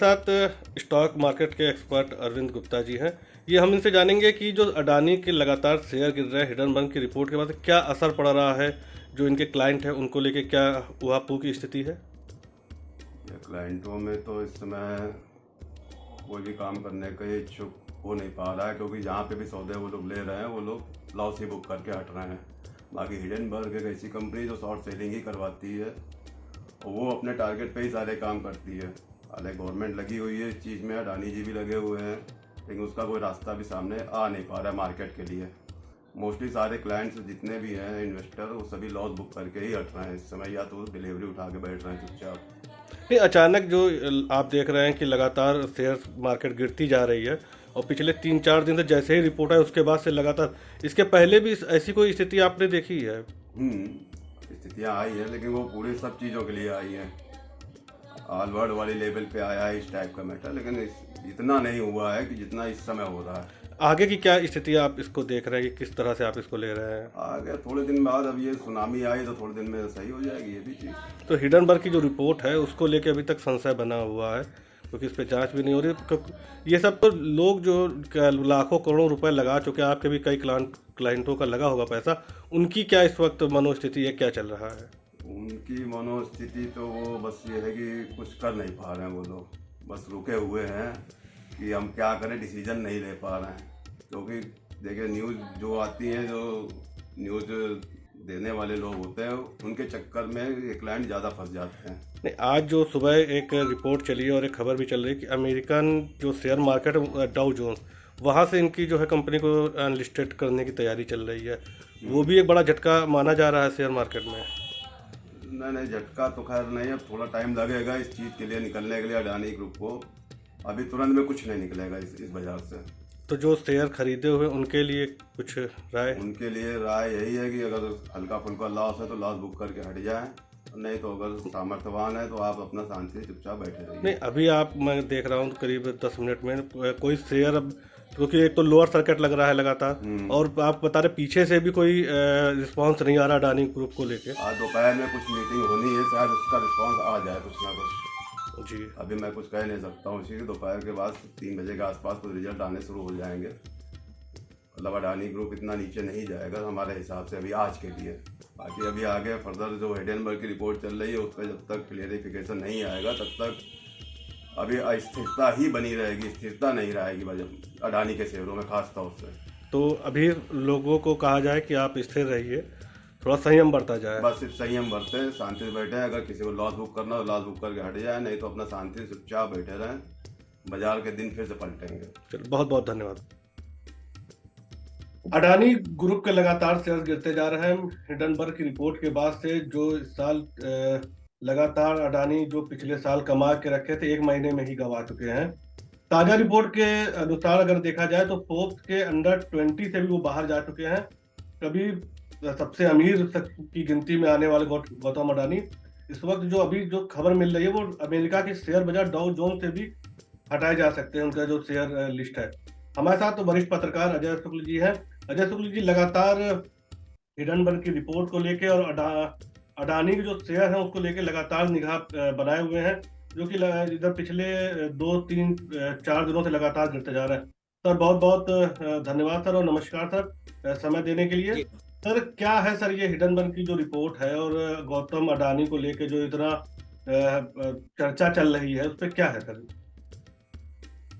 साथ stock market के expert Arvind Gupta ji हैं। ये हम इनसे जानेंगे कि जो अडानी के लगातार शेयर गिर रहे हैं हिंडनबर्ग की रिपोर्ट के बाद क्या असर पड़ रहा है, जो इनके क्लाइंट हैं उनको लेके क्या उहापोह की स्थिति है। या क्लाइंटों में तो इस समय कोई भी काम करने का इच्छुक हो नहीं पा रहा है, क्योंकि जहाँ पे भी सौदे वो लोग ले रहे हैं वो लोग लॉस ही बुक करके हट रहे हैं। बाकी हिंडनबर्ग एक ऐसी कंपनी जो शॉर्ट सेलिंग ही करवाती है और वो अपने टारगेट पे ही सारे काम करती है। हालांकि गवर्नमेंट लगी हुई है इस चीज़ में, अडानी जी भी लगे हुए हैं, लेकिन उसका कोई रास्ता भी सामने आ नहीं पा रहा है मार्केट के लिए। मोस्टली सारे क्लाइंट्स जितने भी हैं इन्वेस्टर, वो सभी लॉस बुक करके ही हट रहे हैं इस समय, या तो डिलीवरी उठा के बैठ रहे हैं चुपचाप। नहीं, अचानक जो आप देख रहे हैं कि लगातार शेयर मार्केट गिरती जा रही है और पिछले 3-4 दिन से जैसे ही रिपोर्ट है उसके बाद से लगातार, इसके पहले भी ऐसी कोई स्थिति आपने देखी है? स्थितियाँ आई हैं, लेकिन वो पूरी सब चीज़ों के लिए आई हैं। ऑल वर्ल्ड वाली लेवल पे आया है इस टाइप का मैटर, लेकिन इतना नहीं हुआ है कि जितना इस समय हो रहा है। आगे की क्या स्थिति आप इसको देख रहे हैं कि किस तरह से आप इसको ले रहे हैं? आगे थोड़े दिन बाद, अब ये सुनामी आई तो थोड़े दिन में सही हो जाएगी ये भी चीज़। तो हिंडनबर्ग की जो रिपोर्ट है उसको लेके अभी तक संशय बना हुआ है, क्योंकि इस पर जांच भी नहीं हो रही। ये सब तो लोग जो लाखों करोड़ों रुपए लगा चुके हैं, आपके भी कई क्लाइंटों का लगा होगा पैसा, उनकी क्या इस वक्त मनोस्थिति है, क्या चल रहा है? उनकी मनोस्थिति तो वो बस ये है कि कुछ कर नहीं पा रहे हैं वो लोग, बस रुके हुए हैं कि हम क्या करें, डिसीजन नहीं ले पा रहे हैं। क्योंकि देखिए, न्यूज़ जो आती है, जो न्यूज़ देने वाले लोग होते हैं, उनके चक्कर में ये क्लाइंट ज़्यादा फंस जाते हैं। नहीं, आज जो सुबह एक रिपोर्ट चली है और एक खबर भी चल रही है कि अमेरिकन जो शेयर मार्केट डाउ जोन्स, वहाँ से इनकी जो है कंपनी को अनलिस्टेड करने की तैयारी चल रही है। वो भी एक बड़ा झटका माना जा रहा है शेयर मार्केट में। नहीं, झटका तो खैर नहीं, अब थोड़ा टाइम लगेगा इस चीज़ के लिए निकलने के लिए अडानी ग्रुप को। अभी तुरंत में कुछ नहीं निकलेगा इस बाजार से। तो जो शेयर खरीदे हुए उनके लिए कुछ राय? उनके लिए राय यही है कि अगर हल्का फुल्का लॉस है तो लॉस बुक करके हट जाए, नहीं तो अगर सामर्थ्यवान है तो आप अपना शांति से चुपचाप बैठे रहिए। नहीं, अभी मैं देख रहा हूँ करीब 10 मिनट में कोई शेयर, अब क्योंकि एक तो लोअर सर्किट लग रहा है लगातार, और आप बता रहे पीछे से भी कोई रिस्पांस नहीं आ रहा अडानी ग्रुप को लेके। आज दोपहर में कुछ मीटिंग होनी है, शायद उसका रिस्पांस आ जाए कुछ ना कुछ जी। अभी मैं कुछ कह नहीं सकता हूँ। इसी दोपहर के बाद 3 बजे के आसपास कुछ रिजल्ट आने शुरू हो जाएंगे। मतलब अडानी ग्रुप इतना नीचे नहीं जाएगा हमारे हिसाब से अभी आज के लिए। बाकी अभी आगे फर्दर जो हिंडनबर्ग की रिपोर्ट चल रही है उसका जब तक क्लियरिफिकेशन नहीं आएगा तब तक अभी अस्थिरता ही बनी रहेगी, स्थिरता नहीं रहेगी वजह अडानी के शेयरों में खास तौर से। तो अभी लोगों को कहा जाए कि आप स्थिर रहिए, थोड़ा संयम बरता जाए। बस सिर्फ संयम बरते, शांति से बैठे। अगर किसी को लॉस बुक करना हो लॉस बुक करके हट जाए, नहीं तो अपना शांति से चुपचाप बैठे रहें। बाजार के दिन फिर से पलटेंगे। चलो, बहुत बहुत धन्यवाद। अडानी ग्रुप के लगातार शेयर गिरते जा रहे हैं। हिंडनबर्ग की रिपोर्ट के बाद से जो इस साल लगातार अडानी जो पिछले साल कमा के रखे थे 1 महीने में ही गंवा चुके हैं। ताजा रिपोर्ट के अनुसार अगर देखा जाए तो फोर्ब्स के अंडर 20 से भी वो बाहर जा चुके हैं। कभी सबसे अमीर की गिनती में आने वाले गौतम अडानी इस वक्त जो अभी जो खबर मिल रही है वो अमेरिका के शेयर बाजार डाउ जोन्स से भी हटाए जा सकते हैं, उनका जो शेयर लिस्ट है। हमारे साथ तो वरिष्ठ पत्रकार अजय शुक्ल जी हैं। अजय शुक्ल जी, लगातार हिंडनबर्ग की रिपोर्ट को लेके और अडानी के जो शेयर हैं उसको लेके लगातार निगाह बनाए हुए हैं, जो कि इधर पिछले 2-3-4 दिनों से लगातार गिरते जा रहे हैं। सर, बहुत बहुत धन्यवाद सर, और नमस्कार सर समय देने के लिए। सर, क्या है सर ये हिंडनबर्ग की जो रिपोर्ट है और गौतम अडानी को लेके जो इतना चर्चा चल रही है उस पर क्या है सर?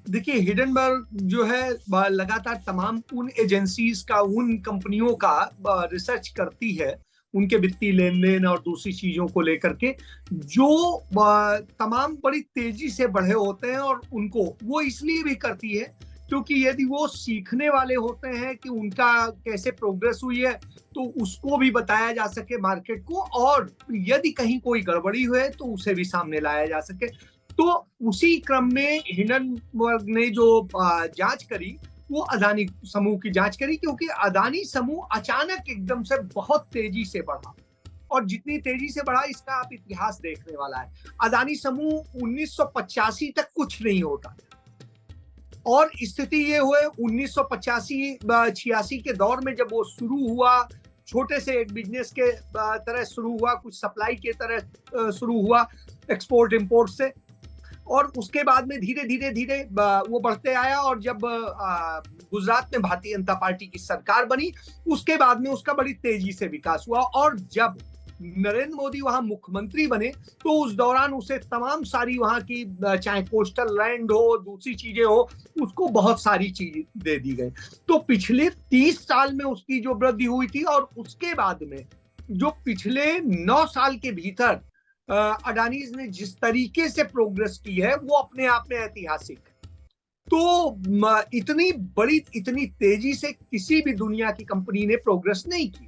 देखिए, हिंडनबर्ग जो है लगातार तमाम उन एजेंसीज का, उन कंपनियों का रिसर्च करती है, उनके वित्तीय लेन देन और दूसरी चीजों को लेकर के, जो तमाम बड़ी तेजी से बढ़े होते हैं। और उनको वो इसलिए भी करती है क्योंकि यदि वो सीखने वाले होते हैं कि उनका कैसे प्रोग्रेस हुई है तो उसको भी बताया जा सके मार्केट को, और यदि कहीं कोई गड़बड़ी हुए तो उसे भी सामने लाया जा सके। तो उसी क्रम में हिंडनबर्ग ने जो जांच करी वो अदानी समूह की जांच करी, क्योंकि अदानी समूह अचानक एकदम से बहुत तेजी से बढ़ा, और जितनी तेजी से बढ़ा इसका आप इतिहास देखने वाला है। अदानी समूह 1985 तक कुछ नहीं होता, और स्थिति ये हुए 1985-86 के दौर में जब वो शुरू हुआ, छोटे से एक बिजनेस के तरह शुरू हुआ, कुछ सप्लाई के तरह शुरू हुआ, एक्सपोर्ट इंपोर्ट से। और उसके बाद में धीरे धीरे धीरे वो बढ़ते आया, और जब गुजरात में भारतीय जनता पार्टी की सरकार बनी उसके बाद में उसका बड़ी तेजी से विकास हुआ। और जब नरेंद्र मोदी वहां मुख्यमंत्री बने तो उस दौरान उसे तमाम सारी वहां की, चाहे कोस्टल लैंड हो, दूसरी चीजें हो, उसको बहुत सारी चीज दे दी गई। तो पिछले 30 साल में उसकी जो वृद्धि हुई थी, और उसके बाद में जो पिछले 9 साल के भीतर अडानी ने जिस तरीके से प्रोग्रेस की है वो अपने आप में ऐतिहासिक। तो इतनी बड़ी, इतनी तेजी से किसी भी दुनिया की कंपनी ने प्रोग्रेस नहीं की।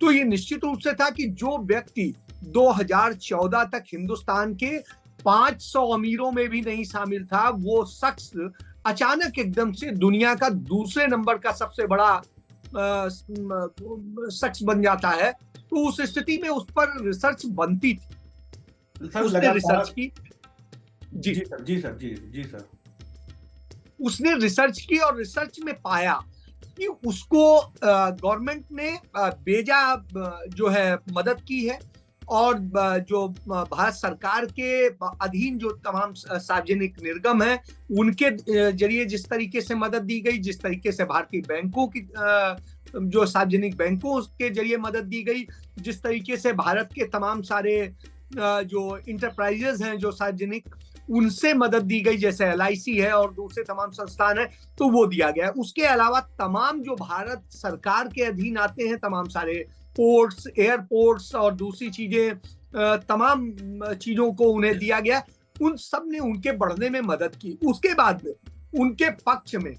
तो ये निश्चित रूप से था कि जो व्यक्ति 2014 तक हिंदुस्तान के 500 अमीरों में भी नहीं शामिल था, वो शख्स अचानक एकदम से दुनिया का दूसरे नंबर का सबसे बड़ा शख्स बन जाता है। तो उस स्थिति में उस पर रिसर्च बनती थी, उसने रिसर्च की। जी सर, जी सर, जी सर, उसने रिसर्च की और रिसर्च में पाया कि उसको गवर्नमेंट ने बेजा जो है मदद की है, और जो भारत सरकार के अधीन जो तमाम सार्वजनिक निर्गम है उनके जरिए जिस तरीके से मदद दी गई, जिस तरीके से भारतीय बैंकों की जो सार्वजनिक बैंकों के जरिए मदद दी गई, जिस तरीके से भारत के तमाम सारे जो इंटरप्राइजेज हैं जो सार्वजनिक, उनसे मदद दी गई, जैसे LIC है और दूसरे तमाम संस्थान है, तो वो दिया गया है। उसके अलावा तमाम जो भारत सरकार के अधीन आते हैं, तमाम सारे पोर्ट्स, एयरपोर्ट्स और दूसरी चीजें, तमाम चीजों को उन्हें दिया गया। उन सब ने उनके बढ़ने में मदद की। उसके बाद में उनके पक्ष में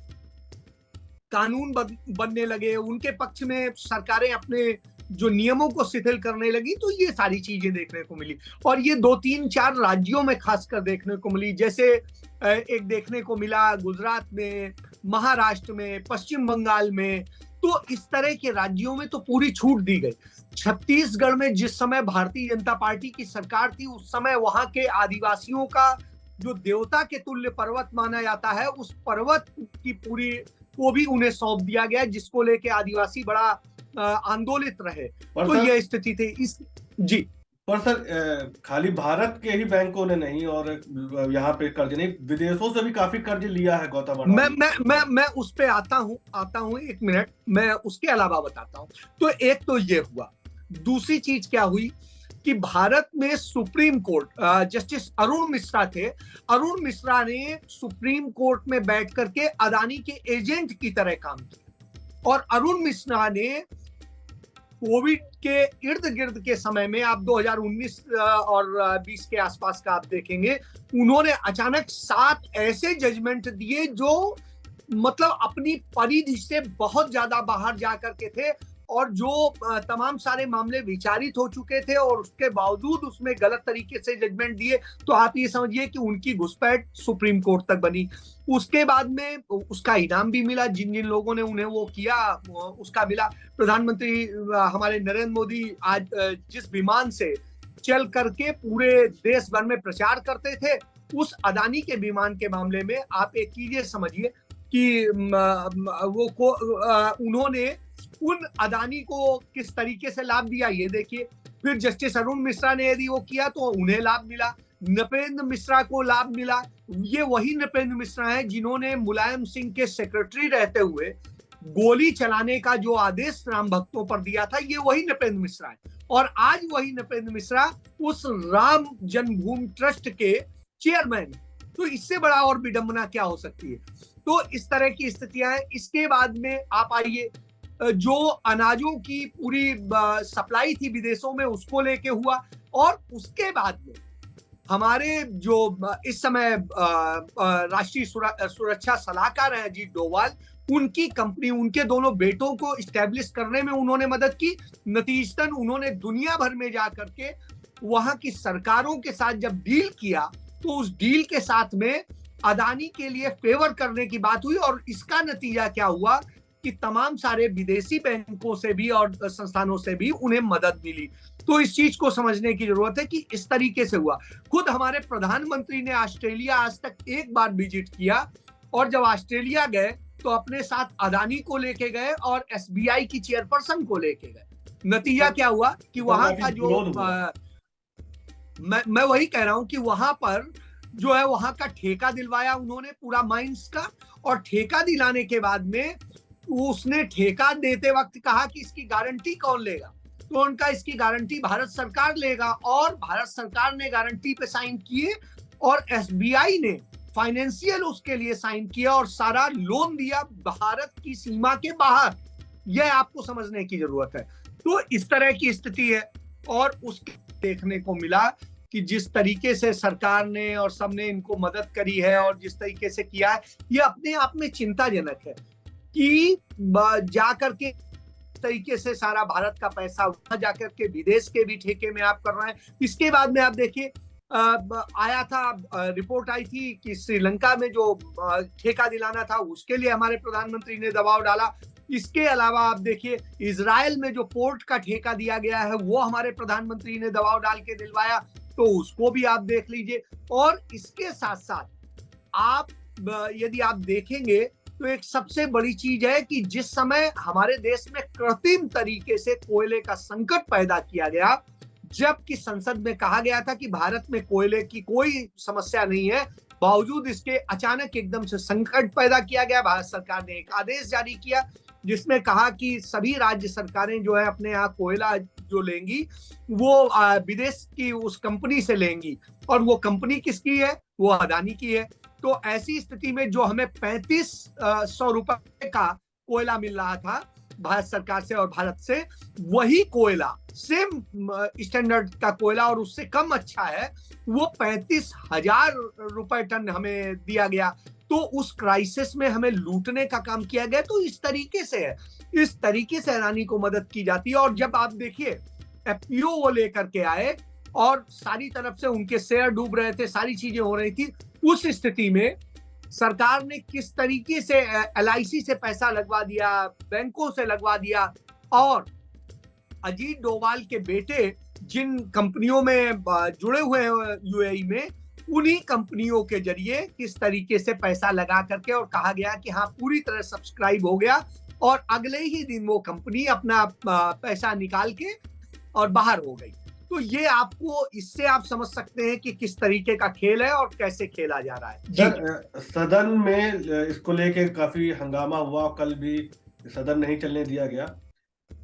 कानून बनने लगे, उनके पक्ष में सरकारें अपने जो नियमों को शिथिल करने लगी। तो ये सारी चीजें देखने को मिली, और ये 2-3-4 राज्यों में खासकर देखने को मिली। जैसे एक देखने को मिला गुजरात में, महाराष्ट्र में, पश्चिम बंगाल में। तो इस तरह के राज्यों में तो पूरी छूट दी गई। छत्तीसगढ़ में जिस समय भारतीय जनता पार्टी की सरकार थी, उस समय वहां के आदिवासियों का जो देवता के तुल्य पर्वत माना जाता है, उस पर्वत की पूरी को भी उन्हें सौंप दिया गया, जिसको लेके आदिवासी बड़ा आंदोलित रहे। तो यह स्थिति थी इस। जी पर सर, खाली भारत के ही बैंकों ने नहीं, और यहाँ पे कर्ज नहीं, विदेशों से भी काफी कर्ज लिया है गौतम अडानी। मैं उस पे आता हूँ, एक मिनट, मैं उसके अलावा बताता हूँ। तो एक तो ये हुआ। दूसरी चीज क्या हुई कि भारत में supreme court, justice Arun Mishra थे। अरुण मिश्रा ने सुप्रीम कोर्ट में बैठ करके अडानी के एजेंट की तरह काम किया, और अरुण मिश्रा ने कोविड के इर्द गिर्द के समय में, आप 2019 और 20 के आसपास का आप देखेंगे, उन्होंने अचानक 7 ऐसे जजमेंट दिए जो मतलब अपनी परिधि से बहुत ज्यादा बाहर जाकर के थे, और जो तमाम सारे मामले विचारित हो चुके थे, और उसके बावजूद उसमें गलत तरीके से जजमेंट दिए। तो आप ये समझिए कि उनकी घुसपैठ सुप्रीम कोर्ट तक बनी। उसके बाद में उसका इनाम भी मिला, जिन जिन लोगों ने उन्हें वो किया उसका मिला। प्रधानमंत्री हमारे नरेंद्र मोदी आज जिस विमान से चल करके पूरे देश भर में प्रचार करते थे, उस अडानी के विमान के मामले में आप एक चीज समझिए कि उन्होंने उन अडानी को किस तरीके से लाभ दिया, ये देखिए। फिर जस्टिस अरुण मिश्रा ने यदि वो किया तो उन्हें लाभ मिला, नृपेंद्र मिश्रा को लाभ मिला। ये वही नृपेंद्र मिश्रा है जिन्होंने मुलायम सिंह के सेक्रेटरी रहते हुए गोली चलाने का जो आदेश राम भक्तों पर दिया था, ये वही नृपेंद्र मिश्रा है। और आज वही नृपेंद्र मिश्रा उस राम जन्मभूमि ट्रस्ट के चेयरमैन। तो इससे बड़ा और विडंबना क्या हो सकती है। तो इस तरह की स्थितियां हैं। इसके बाद में आप आइए, जो अनाजों की पूरी सप्लाई थी विदेशों में, उसको लेके हुआ। और उसके बाद में हमारे जो इस समय राष्ट्रीय सुरक्षा सलाहकार हैं अजीत डोभाल, उनकी कंपनी, उनके दोनों बेटों को इस्टेब्लिश करने में उन्होंने मदद की। नतीजतन उन्होंने दुनिया भर में जाकर के वहां की सरकारों के साथ जब डील किया, तो उस डील के साथ में अडानी के लिए फेवर करने की बात हुई। और इसका नतीजा क्या हुआ कि तमाम सारे विदेशी बैंकों से भी और संस्थानों से भी उन्हें मदद मिली। तो इस चीज को समझने की जरूरत है कि इस तरीके से हुआ। खुद हमारे प्रधानमंत्री ने ऑस्ट्रेलिया आज तक एक बार विजिट किया, और जब ऑस्ट्रेलिया गए तो अपने साथ अडानी को लेके गए और SBI की चेयरपर्सन को लेके गए। नतीजा क्या हुआ कि वहां का जो मैं वही कह रहा हूं कि वहां पर जो है वहां का ठेका दिलवाया उन्होंने पूरा माइंस का, और ठेका दिलाने के बाद में उसने ठेका देते वक्त कहा कि इसकी गारंटी कौन लेगा, तो उनका इसकी गारंटी भारत सरकार लेगा, और भारत सरकार ने गारंटी पे साइन किए और एसबीआई ने फाइनेंशियल उसके लिए साइन किया और सारा लोन दिया भारत की सीमा के बाहर। यह आपको समझने की जरूरत है। तो इस तरह की स्थिति है, और उसके देखने को मिला कि जिस तरीके से सरकार ने और सबने इनको मदद करी है और जिस तरीके से किया है, ये अपने आप में चिंताजनक है कि जाकर के तरीके से सारा भारत का पैसा वहां जाकर के विदेश के भी ठेके में आप कर रहे हैं। इसके बाद में आप देखिए आया था, रिपोर्ट आई थी कि श्रीलंका में जो ठेका दिलाना था उसके लिए हमारे प्रधानमंत्री ने दबाव डाला। इसके अलावा आप देखिए इजराइल में जो पोर्ट का ठेका दिया गया है वो हमारे प्रधानमंत्री ने दबाव डाल के दिलवाया, तो उसको भी आप देख लीजिए। और इसके साथ साथ आप यदि आप देखेंगे तो एक सबसे बड़ी चीज है कि जिस समय हमारे देश में कृत्रिम तरीके से कोयले का संकट पैदा किया गया, जबकि संसद में कहा गया था कि भारत में कोयले की कोई समस्या नहीं है, बावजूद इसके अचानक एकदम से संकट पैदा किया गया। भारत सरकार ने एक आदेश जारी किया जिसमें कहा कि सभी राज्य सरकारें जो है अपने यहाँ कोयला जो लेंगी वो विदेश की उस कंपनी से लेंगी, और वो कंपनी किसकी है, वो अदानी की है। तो ऐसी स्थिति में जो हमें 3500 रुपए का कोयला मिल रहा था भारत सरकार से और भारत से, वही कोयला सेम स्टैंडर्ड का कोयला और उससे कम अच्छा है, वो 35,000 रुपए टन हमें दिया गया। तो उस क्राइसिस में हमें लूटने का काम किया गया। तो इस तरीके से है, इस तरीके से अडानी को मदद की जाती है। और जब आप देखिए एफपीओ वो लेकर के आए और सारी तरफ से उनके शेयर डूब रहे थे, सारी चीजें हो रही थी, उस स्थिति में सरकार ने किस तरीके से एलआईसी से पैसा लगवा दिया, बैंकों से लगवा दिया, और अजीत डोभाल के बेटे जिन कंपनियों में जुड़े हुए हैं यूएई में, उन्हीं कंपनियों के जरिए किस तरीके से पैसा लगा करके, और कहा गया कि हाँ पूरी तरह सब्सक्राइब हो गया, और अगले ही दिन वो कंपनी अपना पैसा निकाल के और बाहर हो गई। तो ये आपको इससे आप समझ सकते हैं कि किस तरीके का खेल है और कैसे खेला जा रहा है। सदन में इसको लेके काफी हंगामा हुआ, कल भी सदन नहीं चलने दिया गया।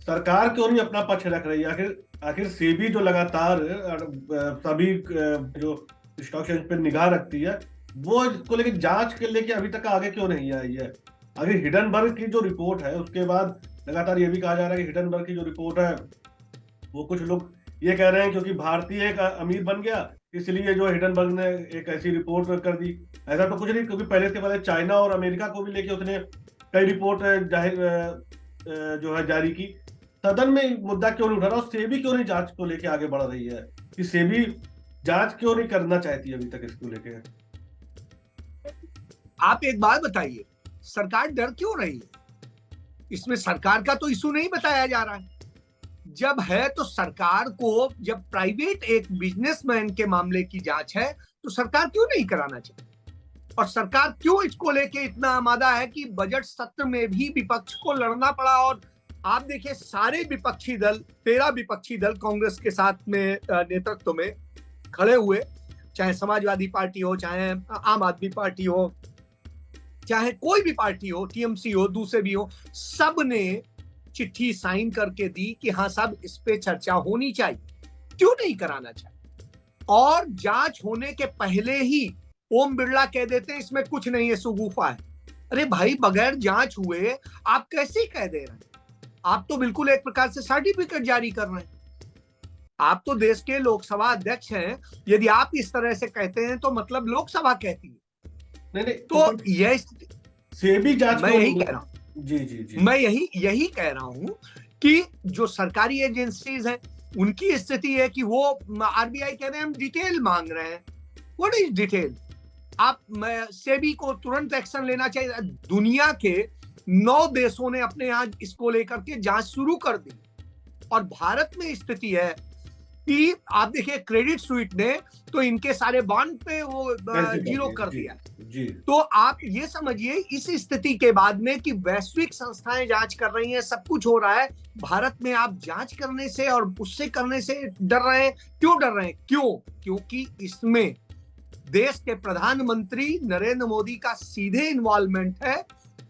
सरकार क्यों नहीं अपना पक्ष रख रही है? आखिर सेबी जो लगातार सभी जो स्टॉक एक्सचेंज पर निगाह रखती है, वो इसको लेके जांच के लेके अभी तक आगे क्यों नहीं आई है? अगर हिडनबर्ग की जो रिपोर्ट है उसके बाद लगातार ये भी कहा जा रहा है कि हिडनबर्ग की जो रिपोर्ट है वो कुछ लोग ये कह रहे हैं क्योंकि भारतीय एक अमीर बन गया इसलिए जो हिडनबर्ग ने एक ऐसी रिपोर्ट कर दी। ऐसा तो कुछ नहीं, क्योंकि पहले इसके पहले चाइना और अमेरिका को भी लेके उसने कई रिपोर्ट जो है जारी की। सदन में मुद्दा क्यों नहीं उठा रहा और सेबी क्यों नहीं जांच को लेके आगे बढ़ रही है कि सेबी जांच क्यों नहीं करना चाहती अभी तक इसको लेके? आप एक बात बताइए, सरकार डर क्यों रही है? इसमें सरकार का तो इशू नहीं बताया जा रहा है। जब है तो सरकार को, जब प्राइवेट एक बिजनेसमैन के मामले की जांच है तो सरकार क्यों नहीं कराना चाहिए? और सरकार क्यों इसको लेके इतना आमादा है कि बजट सत्र में भी विपक्ष को लड़ना पड़ा? और आप देखिए सारे विपक्षी दल, 13 विपक्षी दल कांग्रेस के साथ में नेतृत्व में खड़े हुए, चाहे समाजवादी पार्टी हो, चाहे आम आदमी पार्टी हो, चाहे कोई भी पार्टी हो, टीएमसी हो, दूसरे भी हो, सब ने चिट्ठी साइन करके दी कि हाँ साहब इस पे चर्चा होनी चाहिए। क्यों नहीं कराना चाहिए? और जांच होने के पहले ही ओम बिरला कह देते हैं इसमें कुछ नहीं है, सुगूफा है। अरे भाई, बगैर जांच हुए आप कैसे कह दे रहे हैं? आप तो बिल्कुल एक प्रकार से सर्टिफिकेट जारी कर रहे हैं। आप तो देश के लोकसभा अध्यक्ष हैं। यदि आप इस तरह से कहते हैं तो मतलब लोकसभा कहती है। नहीं, तो यह सेबी जांच, मैं यही कह रहा हूं, जी मैं यही कह रहा हूं कि जो सरकारी एजेंसीज हैं उनकी स्थिति है कि वो, आरबीआई कह रहे हैं हम डिटेल मांग रहे हैं। What is detail? आप सेबी को तुरंत एक्शन लेना चाहिए। दुनिया के 9 देशों ने अपने यहाँ इसको लेकर के जांच शुरू कर दी, और भारत में स्थिति है कि आप देखिए क्रेडिट स्विस ने तो इनके सारे बॉन्ड पे वो जीरो कर दिया जी। तो आप ये समझिए इस स्थिति के बाद में कि वैश्विक संस्थाएं जांच कर रही हैं, सब कुछ हो रहा है, भारत में आप जांच करने से और उससे करने से डर रहे हैं। क्यों डर रहे हैं? क्योंकि इसमें देश के प्रधानमंत्री नरेंद्र मोदी का सीधे इन्वॉल्वमेंट है,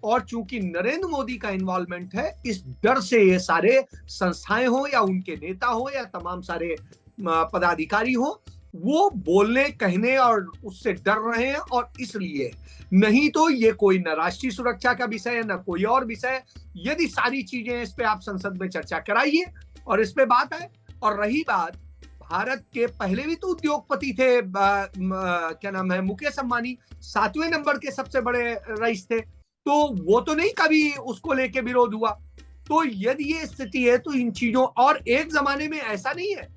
और चूंकि नरेंद्र मोदी का इन्वॉल्वमेंट है, इस डर से ये सारे संस्थाएं हो या उनके नेता हो या तमाम सारे पदाधिकारी हो, वो बोलने कहने और उससे डर रहे हैं। और इसलिए नहीं तो ये कोई न राष्ट्रीय सुरक्षा का विषय है न कोई और विषय। यदि सारी चीजें इस पे आप संसद में चर्चा कराइए और इस पे बात है। और रही बात, भारत के पहले भी तो उद्योगपति थे, क्या नाम है, मुकेश अंबानी 7वें नंबर के सबसे बड़े रईस थे, तो वो तो नहीं कभी उसको लेके विरोध हुआ। तो यदि ये स्थिति है तो इन चीजों, और एक जमाने में ऐसा नहीं है,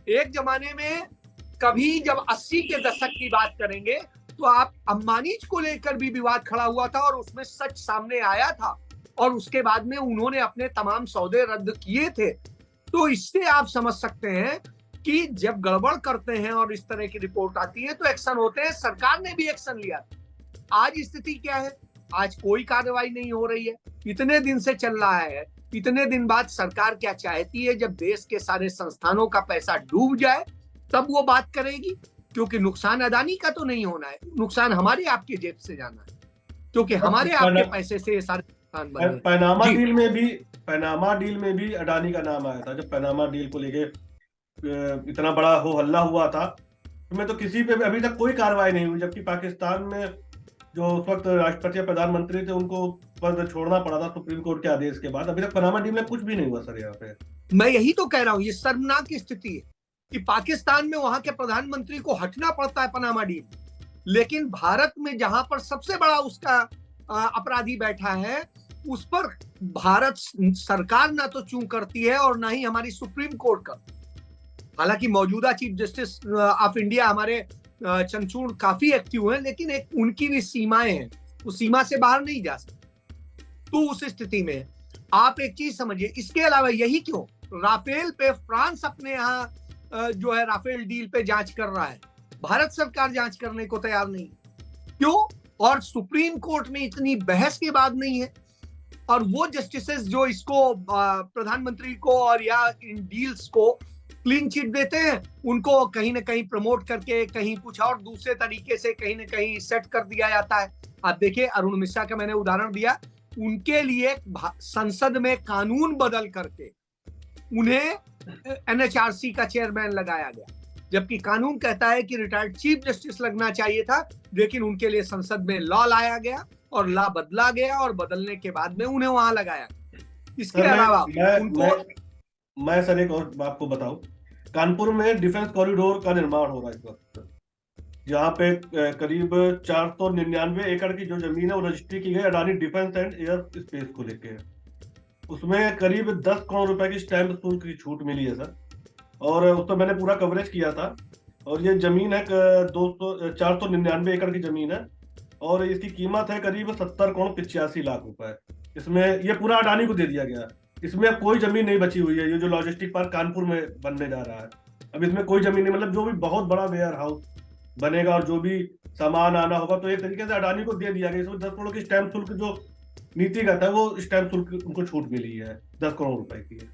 एक जमाने में कभी जब 80 के दशक की बात करेंगे तो आप अंबानी को लेकर भी विवाद खड़ा हुआ था और उसमें सच सामने आया था, और उसके बाद में उन्होंने अपने तमाम सौदे रद्द किए थे। तो इससे आप समझ सकते हैं कि जब गड़बड़ करते हैं और इस तरह की रिपोर्ट आती है तो एक्शन होते हैं। सरकार ने भी एक्शन लिया। आज स्थिति क्या है? आज कोई कार्रवाई नहीं हो रही है, इतने दिन से चल रहा है। इतने दिन बाद सरकार क्या चाहती है? जब देश के सारे संस्थानों का पैसा डूब जाए तब वो बात करेगी, क्योंकि नुकसान अदानी का तो नहीं होना है, नुकसान हमारे आपके जेब से जाना है, क्योंकि हमारे आपके पैसे से ये सारे संस्थान बने। पैनामा डील में भी अडानी का नाम आया था। जब पैनामा डील को लेके इतना बड़ा हो हल्ला हुआ था, उसमें तो किसी पे अभी तक कोई कार्रवाई नहीं हुई, जबकि पाकिस्तान में जो उस वक्त राष्ट्रपति या प्रधानमंत्री थे उनको पद छोड़ना पड़ा था सुप्रीम कोर्ट के आदेश के बाद। अभी तक पैनामा डील में कुछ भी नहीं हुआ सर। यहाँ पे मैं यही तो कह रहा हूँ, ये शर्मनाक स्थिति है कि पाकिस्तान में वहां के प्रधानमंत्री को हटना पड़ता है पनामा डील, लेकिन भारत में जहां पर सबसे बड़ा उसका अपराधी बैठा है, उस पर भारत सरकार ना तो चूं करती है और ना ही हमारी सुप्रीम कोर्ट करती। हालांकि मौजूदा चीफ जस्टिस ऑफ इंडिया हमारे चंद्रचूड़ काफी एक्टिव हैं, लेकिन एक उनकी भी सीमाएं हैं, उस सीमा से बाहर नहीं जा सकते। तो उस स्थिति में आप एक चीज समझिए, इसके अलावा यही क्यों राफेल पे फ्रांस अपने यहाँ जो है राफेल डील पे जांच कर रहा है, भारत सरकार जांच करने को तैयार नहीं, क्यों? और सुप्रीम कोर्ट में इतनी बहस के बाद नहीं है। और वो जस्टिसेस जो इसको प्रधानमंत्री को और या इन डील्स को क्लीन चिट देते हैं, उनको कहीं ना कहीं प्रमोट करके कहीं कुछ और दूसरे तरीके से कहीं ना कहीं सेट कर दिया जाता है। आप देखिए, अरुण मिश्रा का मैंने उदाहरण दिया, उनके लिए संसद में कानून बदल करके उन्हें एनएचआरसी का चेयरमैन लगाया गया, जबकि कानून कहता है कि रिटायर्ड चीफ जस्टिस लगना चाहिए था, लेकिन उनके लिए संसद में लॉ लाया गया और लॉ बदला गया और बदलने के बाद में उन्हें वहां लगाया। इसके अलावा मैं सर एक और आपको बताऊं, कानपुर में डिफेंस कॉरिडोर का निर्माण हो रहा है इस वक्त, जहाँ पे करीब 499 एकड़ की जो जमीन है वो रजिस्ट्री की गई Adani defence and air space को लेके। उसमें करीब 10 करोड़ रुपए की स्टैंप शुल्क की छूट मिली है सर, और उस पर मैंने पूरा कवरेज किया था। और ये जमीन है 499 एकड़ की जमीन है, और इसकी कीमत है करीब 70 करोड़ 85 लाख रुपए। इसमें ये पूरा अडानी को दे दिया गया। इसमें अब कोई जमीन नहीं बची हुई है। ये जो लॉजिस्टिक पार्क कानपुर में बनने जा रहा है, अब इसमें कोई जमीन नहीं, मतलब जो भी बहुत बड़ा वेयर हाउस बनेगा और जो भी सामान आना होगा तो एक तरीके से अडानी को दे दिया गया। इसमें 10 करोड़ की स्टैंप शुल्क जो नीतिगत है, वो स्टैंप शुल्क उनको छूट मिली है 10 करोड़ रुपए की है।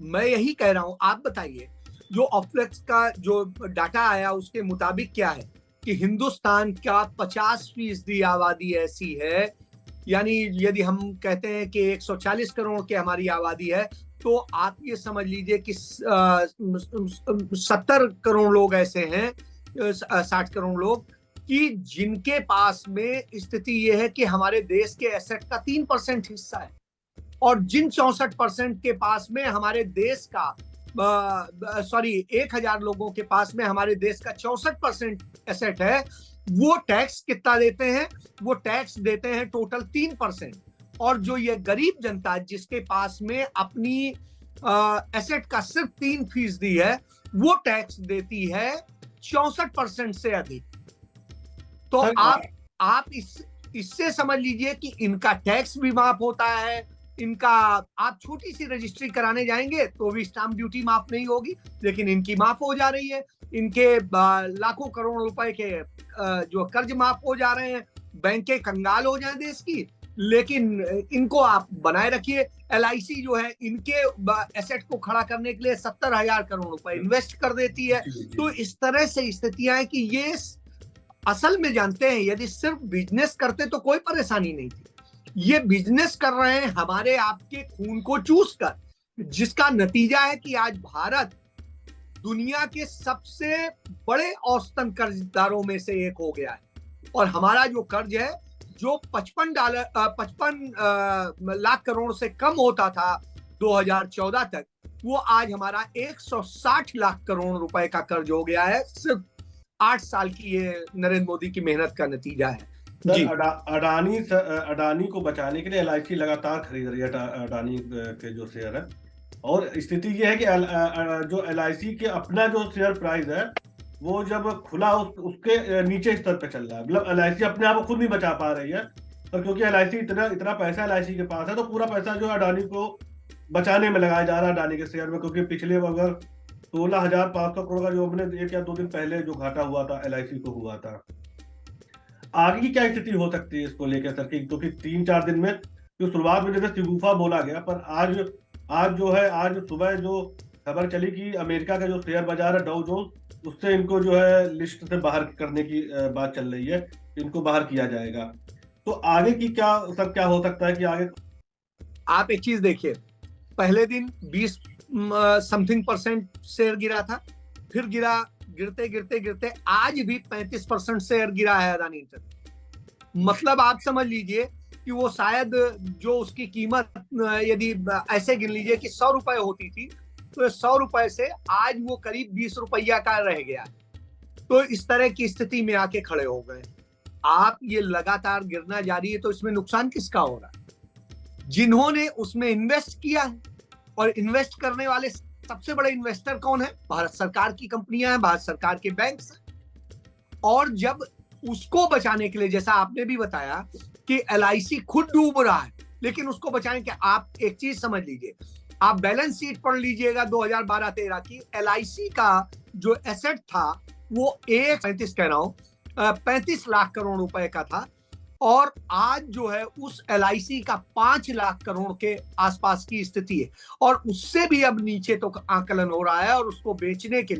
मैं यही कह रहा हूं, आप बताइए, जो ऑफलेक्स का जो डाटा आया उसके मुताबिक क्या है कि हिंदुस्तान का 50% आबादी ऐसी है, यानी यदि हम कहते हैं कि 140 करोड़ की हमारी आबादी है, तो आप ये समझ लीजिए कि 70 करोड़ लोग ऐसे हैं, 60 करोड़ लोग, कि जिनके पास में स्थिति ये है कि हमारे देश के एसेट का 3% हिस्सा है, और जिन 64% के पास में हमारे देश का 1000 लोगों के पास में हमारे देश का 64% एसेट है, वो टैक्स कितना देते हैं? वो टैक्स देते हैं टोटल 3%। और जो ये गरीब जनता जिसके पास में अपनी एसेट का सिर्फ 3% है, वो टैक्स देती है 64% से अधिक। तो आप इससे समझ लीजिए कि इनका टैक्स भी माफ होता है, इनका आप छोटी सी रजिस्ट्री कराने जाएंगे तो भी स्टाम्प ड्यूटी माफ नहीं होगी, लेकिन इनकी माफ हो जा रही है। इनके लाखों करोड़ रुपए के जो कर्ज माफ हो जा रहे हैं। बैंकें कंगाल हो जाए देश की लेकिन इनको आप बनाए रखिए। LIC जो है इनके एसेट को खड़ा करने के लिए 70,000 करोड़ रुपए इन्वेस्ट कर देती है। तो इस तरह से स्थितियां हैं कि ये असल में जानते हैं यदि सिर्फ बिजनेस करते तो कोई परेशानी नहीं थी, ये बिजनेस कर रहे हैं हमारे आपके खून को चूस कर, जिसका नतीजा है कि आज भारत दुनिया के सबसे बड़े औसतन कर्जदारों में से एक हो गया है। और हमारा जो कर्ज है जो 55 लाख करोड़ से कम होता था 2014 तक, वो आज हमारा 160 लाख करोड़ रुपए का कर्ज हो गया है। सिर्फ 8 साल की ये नरेंद्र मोदी की मेहनत का नतीजा है। जी अडानी को बचाने के लिए LIC लगातार खरीद रही है अडानी के जो शेयर है, और स्थिति ये है कि जो LIC के अपना जो शेयर प्राइस है वो जब खुला उसके नीचे स्तर पे चल रहा है। मतलब LIC अपने आप को खुद नहीं बचा पा रही है, और क्योंकि LIC इतना पैसा LIC के पास है तो पूरा पैसा जो अडानी को बचाने में लगाया जा रहा है अडानी के शेयर में। क्योंकि पिछले अगर 16,500 करोड़ का जो हमने 1 या 2 दिन पहले जो घाटा हुआ था LIC को हुआ था, आगे की क्या स्थिति हो सकती है इसको लेकर सर? क्योंकि 3-4 दिन में जो शुरुआत में जैसे शगुफा बोला गया, पर आज जो है, आज सुबह जो खबर चली कि अमेरिका का जो शेयर बाजार है डाउ जोन्स, उससे इनको जो है लिस्ट से बाहर करने की बात चल रही है, इनको बाहर किया जाएगा। तो आगे की क्या हो सकता है कि आगे? आप एक चीज देखिए, पहले दिन 20 समथिंग % शेयर गिरा था, फिर गिरते गिरते गिरते आज भी 35% शेयर गिरा है अडानी इंटरनेट। मतलब आप समझ लीजिए कि वो शायद जो उसकी कीमत यदि ऐसे गिन लीजिए कि 100 रुपए होती थी, तो 100 रुपए से आज वो करीब 20 रुपया का रह गया। तो इस तरह की स्थिति में आके खड़े हो गए। आप ये लगातार गिरना जारी है तो इसमें नुकसान किसका हो रहा है? जिन्होंने उसमें इन्वेस्ट किया है, और इन्वेस्ट करने वाले सबसे बड़े इन्वेस्टर कौन है? भारत सरकार की कंपनियां हैं, भारत सरकार के बैंक हैं। और जब उसको बचाने के लिए, जैसा आपने भी बताया कि LIC खुद डूब रहा है, लेकिन उसको बचाने के आप एक चीज समझ लीजिए, आप बैलेंस शीट पढ़ लीजिएगा 2012-13 की, LIC का जो एसेट था वो 35 लाख करोड़ रुपए का था, और आज जो है उस LIC का 5 लाख करोड़ के आसपास की स्थिति है, और उससे भी अब नीचे तो आकलन हो रहा है। और उसको बेचने के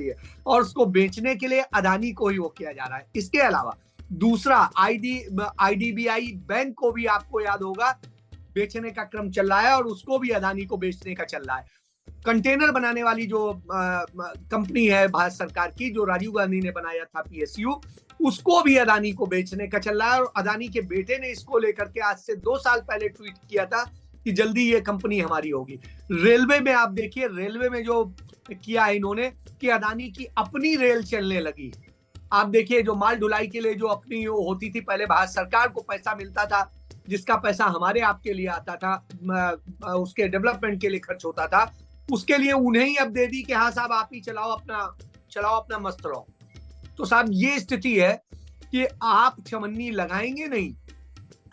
लिए अडानी को ही वो किया जा रहा है। इसके अलावा दूसरा IDBI बैंक को भी आपको याद होगा बेचने का क्रम चल रहा है, और उसको भी अडानी को बेचने का चल रहा है। कंटेनर बनाने वाली जो कंपनी है भारत सरकार की, जो राजीव गांधी ने बनाया था PSU, उसको भी अडानी को बेचने का चल रहा है। और अडानी के बेटे ने इसको लेकर के आज से 2 साल पहले ट्वीट किया था कि जल्दी ये कंपनी हमारी होगी। रेलवे में आप देखिए, रेलवे में जो किया है इन्होंने कि अडानी की अपनी रेल चलने लगी। आप देखिए, जो माल ढुलाई के लिए जो अपनी वो होती थी, पहले भारत सरकार को पैसा मिलता था, जिसका पैसा हमारे आपके लिए आता था, उसके डेवलपमेंट के लिए खर्च होता था, उसके लिए उन्हें ही अब दे दी कि हाँ साहब आप ही चलाओ अपना मस्त रहो। तो साहब ये स्थिति है कि आप चमन्नी लगाएंगे नहीं,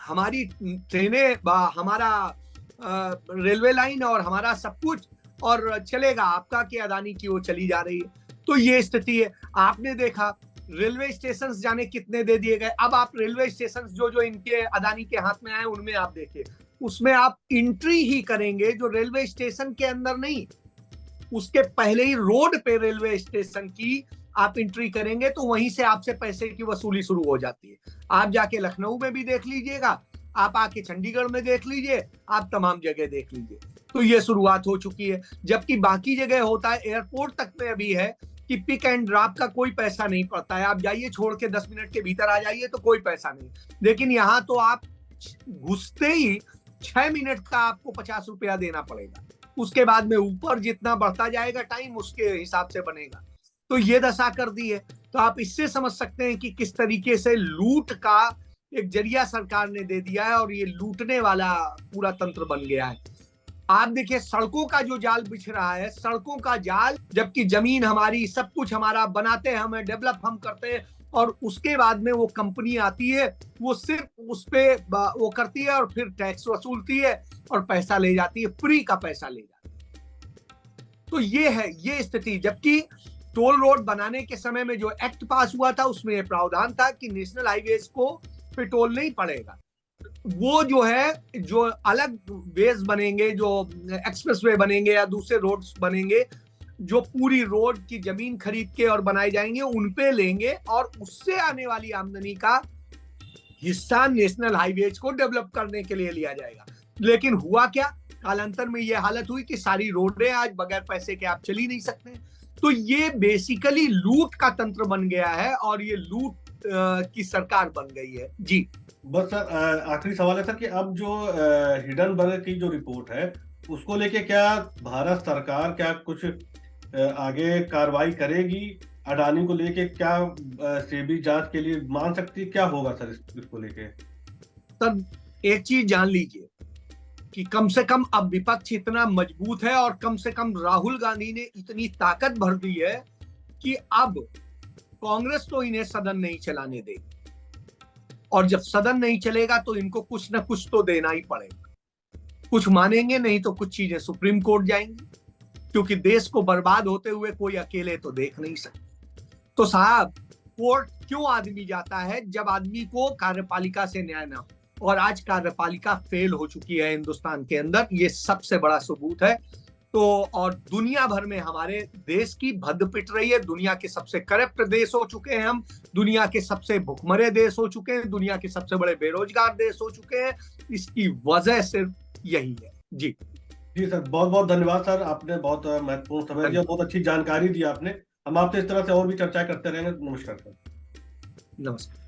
हमारी ट्रेनें, हमारा रेलवे लाइन और हमारा सब कुछ और चलेगा आपका कि अडानी की वो चली जा रही है। तो ये स्थिति है। आपने देखा रेलवे स्टेशन जाने कितने दे दिए गए। अब आप रेलवे स्टेशन जो इनके अडानी के हाथ में आए उनमें आप देखिए, उसमें आप एंट्री ही करेंगे जो रेलवे स्टेशन के अंदर नहीं, उसके पहले ही रोड पे रेलवे स्टेशन की आप एंट्री करेंगे तो वहीं से आपसे पैसे की वसूली शुरू हो जाती है। आप जाके लखनऊ में भी देख लीजिएगा, आप आके चंडीगढ़ में देख लीजिए, आप तमाम जगह देख लीजिए। तो ये शुरुआत हो चुकी है। जबकि बाकी जगह होता है, एयरपोर्ट तक में अभी है कि पिक एंड ड्रॉप का कोई पैसा नहीं पड़ता है। आप जाइए, छोड़ के 10 मिनट के भीतर आ जाइए तो कोई पैसा नहीं। लेकिन यहाँ तो आप घुसते ही 6 मिनट का आपको 50 रुपया देना पड़ेगा। उसके बाद में ऊपर जितना बढ़ता जाएगा टाइम, उसके हिसाब से बनेगा। तो ये दशा कर दी है। तो आप इससे समझ सकते हैं कि किस तरीके से लूट का एक जरिया सरकार ने दे दिया है और ये लूटने वाला पूरा तंत्र बन गया है। आप देखिए, सड़कों का जो जाल बिछ रहा है, सड़कों का जाल, जबकि जमीन हमारी, सब कुछ हमारा, बनाते हैं हमें, डेवलप हम करते हैं, और उसके बाद में वो कंपनी आती है, वो सिर्फ उस पे वो करती है और फिर टैक्स वसूलती है और पैसा ले जाती है, फ्री का पैसा ले जाती है। तो ये है ये स्थिति। जबकि टोल रोड बनाने के समय में जो एक्ट पास हुआ था उसमें प्रावधान था कि नेशनल हाईवेज को पे टोल नहीं पड़ेगा। वो जो है, जो अलग वेज बनेंगे, जो एक्सप्रेसवे बनेंगे या दूसरे रोड्स बनेंगे, जो पूरी रोड की जमीन खरीद के और बनाए जाएंगे, उन पे लेंगे और उससे आने वाली आमदनी का हिस्सा नेशनल हाईवेज को डेवलप करने के लिए लिया जाएगा। लेकिन हुआ क्या, कालांतर में ये हालत हुई कि सारी रोडें आज बगैर पैसे के आप चल ही नहीं सकते। तो ये बेसिकली लूट का तंत्र बन गया है और ये लूट की सरकार बन गई है। जी बस सर, आखिरी सवाल है सर कि अब जो हिडनबर्ग की जो रिपोर्ट है उसको लेके क्या भारत सरकार क्या कुछ आगे कार्रवाई करेगी? अडानी को लेके क्या सेबी जांच के लिए मान सकती है? क्या होगा सर इसको लेके? सर, एक चीज जान लीजिए कि कम से कम अब विपक्ष इतना मजबूत है और कम से कम राहुल गांधी ने इतनी ताकत भर दी है कि अब कांग्रेस तो इन्हें सदन नहीं चलाने देगी, और जब सदन नहीं चलेगा तो इनको कुछ ना कुछ तो देना ही पड़ेगा। कुछ मानेंगे नहीं तो कुछ चीजें सुप्रीम कोर्ट जाएंगी, क्योंकि देश को बर्बाद होते हुए कोई अकेले तो देख नहीं सकता। तो साहब, कोर्ट क्यों आदमी जाता है? जब आदमी को कार्यपालिका से न्याय ना हो, और आज कार्यपालिका फेल हो चुकी है हिंदुस्तान के अंदर, ये सबसे बड़ा सबूत है। तो और दुनिया भर में हमारे देश की भद्द पिट रही है। दुनिया के सबसे करप्ट देश हो चुके हैं हम, दुनिया के सबसे भुखमरे देश हो चुके हैं, दुनिया के सबसे बड़े बेरोजगार देश हो चुके हैं। इसकी वजह सिर्फ यही है। जी जी सर, बहुत बहुत धन्यवाद सर, आपने बहुत महत्वपूर्ण समय दिया, बहुत अच्छी जानकारी दी आपने। हम आपसे इस तरह से और भी चर्चा करते रहेंगे। नमस्कार सर। नमस्कार।